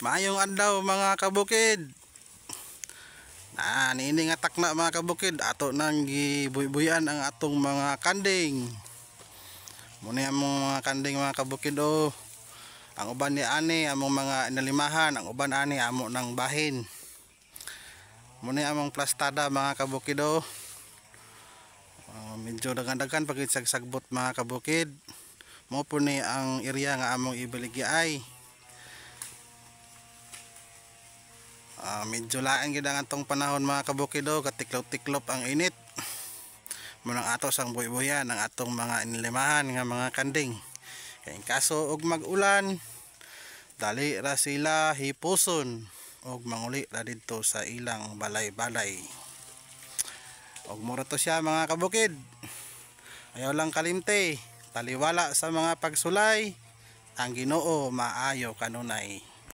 Maayong adlaw mga kabukid. Niini nga takna mga kabukid, ato nang gibuy-buyan ang atong mga kanding. Muna among mga kanding mga kabukid o. Ang uban ni ani among mga inalimahan, ang uban ani amo ng bahin. Muna among plastada mga kabukid o. Medyo dagan-dagan pag sagbot mga kabukid. Mo po ni ang area nga among ibaligya ay. Medyo laing gid ang atong panahon mga kabukido, katiklop-tiklop ang init. Munang ato sang buy-buyan ang atong mga inilimahan nga mga kanding. Kay kaso og mag-ulan, dali ra sila hipuson og manguli ra didto sa ilang balay-balay. Og mura to siya mga kabukid. Ayaw lang kalimte, taliwala sa mga pagsulay, ang Ginoo maayo kanunay.